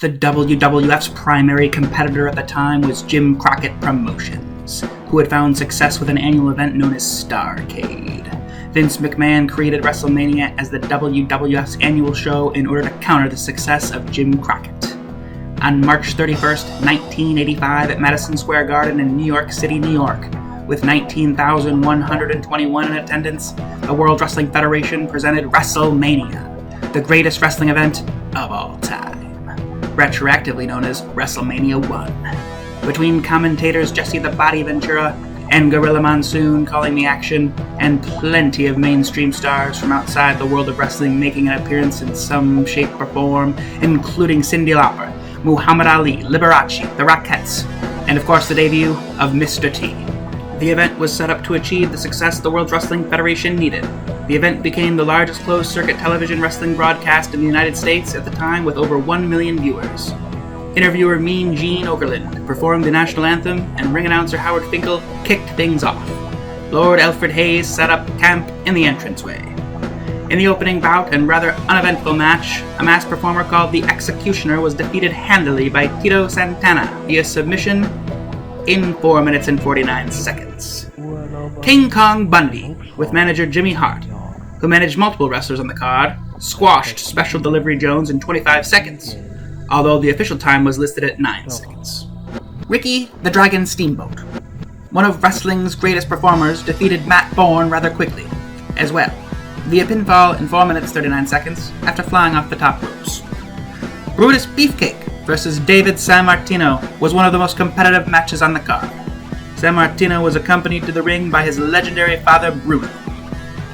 The WWF's primary competitor at the time was Jim Crockett Promotions, who had found success with an annual event known as Starrcade. Vince McMahon created Wrestlemania as the WWF's annual show in order to counter the success of Jim Crockett. On March 31st, 1985 at Madison Square Garden in New York City, New York, with 19,121 in attendance, the World Wrestling Federation presented Wrestlemania, the greatest wrestling event of all time, retroactively known as Wrestlemania 1. Between commentators Jesse the Body Ventura and Gorilla Monsoon calling the action, and plenty of mainstream stars from outside the world of wrestling making an appearance in some shape or form, including Cyndi Lauper, Muhammad Ali, Liberace, the Rockettes, and of course the debut of Mr. T. The event was set up to achieve the success the World Wrestling Federation needed. The event became the largest closed-circuit television wrestling broadcast in the United States at the time, with over 1 million viewers. Interviewer Mean Gene Okerlund performed the national anthem, and ring announcer Howard Finkel kicked things off. Lord Alfred Hayes set up camp in the entranceway. In the opening bout and rather uneventful match, a masked performer called the Executioner was defeated handily by Tito Santana via submission in 4 minutes and 49 seconds. King Kong Bundy, with manager Jimmy Hart, who managed multiple wrestlers on the card, squashed Special Delivery Jones in 25 seconds, although the official time was listed at 9 seconds. Ricky the Dragon Steamboat, one of wrestling's greatest performers, defeated Matt Borne rather quickly, as well, via pinfall in 4 minutes 39 seconds after flying off the top ropes. Brutus Beefcake versus David Sammartino was one of the most competitive matches on the card. Sammartino was accompanied to the ring by his legendary father Bruno.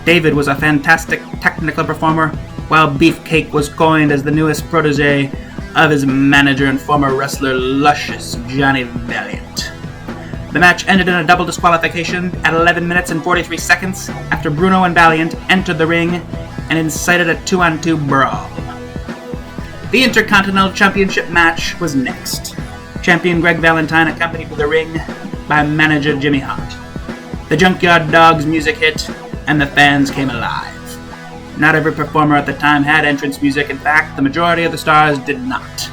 David was a fantastic technical performer, while Beefcake was coined as the newest protege of his manager and former wrestler Luscious, Johnny Valiant. The match ended in a double disqualification at 11 minutes and 43 seconds after Bruno and Valiant entered the ring and incited a 2-on-2 brawl. The Intercontinental Championship match was next. Champion Greg Valentine accompanied to the ring by manager Jimmy Hart. The Junkyard Dog's music hit, and the fans came alive. Not every performer at the time had entrance music. In fact, the majority of the stars did not.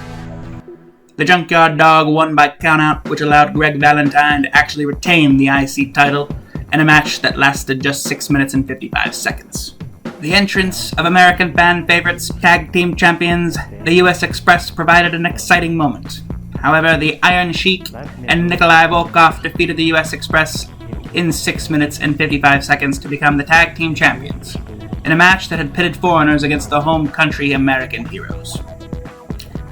The Junkyard Dog won by countout, which allowed Greg Valentine to actually retain the IC title in a match that lasted just 6 minutes and 55 seconds. The entrance of American fan favorites, tag team champions, the US Express, provided an exciting moment. However, the Iron Sheik and Nikolai Volkoff defeated the US Express in 6 minutes and 55 seconds to become the tag team champions, in a match that had pitted foreigners against the home country American heroes.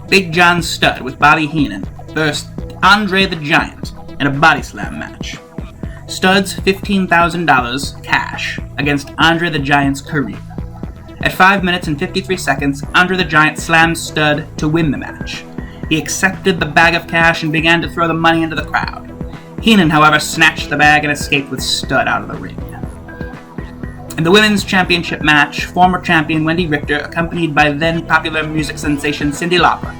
Big John Studd with Bobby Heenan versed Andre the Giant in a body slam match. Studd's $15,000 cash against Andre the Giant's career. At 5 minutes and 53 seconds, Andre the Giant slammed Studd to win the match. He accepted the bag of cash and began to throw the money into the crowd. Heenan, however, snatched the bag and escaped with Studd out of the ring. In the Women's Championship match, former champion Wendy Richter, accompanied by then-popular music sensation Cyndi Lauper,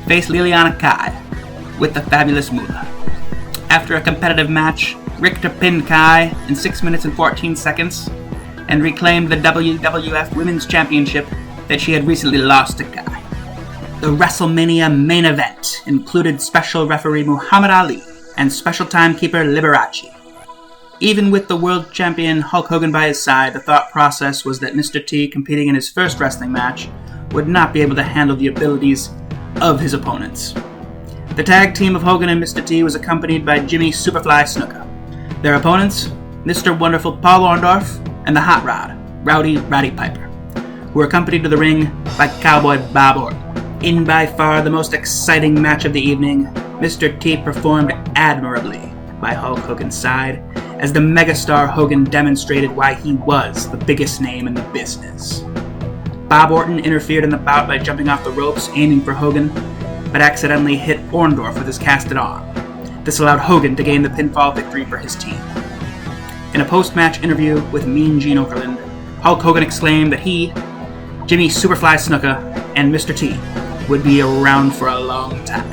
faced Liliana Kai with the Fabulous Moolah. After a competitive match, Richter pinned Kai in 6 minutes and 14 seconds and reclaimed the WWF Women's Championship that she had recently lost to Kai. The WrestleMania main event included special referee Muhammad Ali and special timekeeper Liberace. Even with the world champion Hulk Hogan by his side, the thought process was that Mr. T, competing in his first wrestling match, would not be able to handle the abilities of his opponents. The tag team of Hogan and Mr. T was accompanied by Jimmy Superfly Snuka. Their opponents, Mr. Wonderful Paul Orndorff and the Hot Rod, Rowdy Roddy Piper, who were accompanied to the ring by Cowboy Bob Orton. In by far the most exciting match of the evening, Mr. T performed admirably by Hulk Hogan's side, as the megastar Hogan demonstrated why he was the biggest name in the business. Bob Orton interfered in the bout by jumping off the ropes, aiming for Hogan, but accidentally hit Orndorff with his casted arm. This allowed Hogan to gain the pinfall victory for his team. In a post-match interview with Mean Gene Okerlund, Hulk Hogan exclaimed that he, Jimmy Superfly Snuka, and Mr. T would be around for a long time.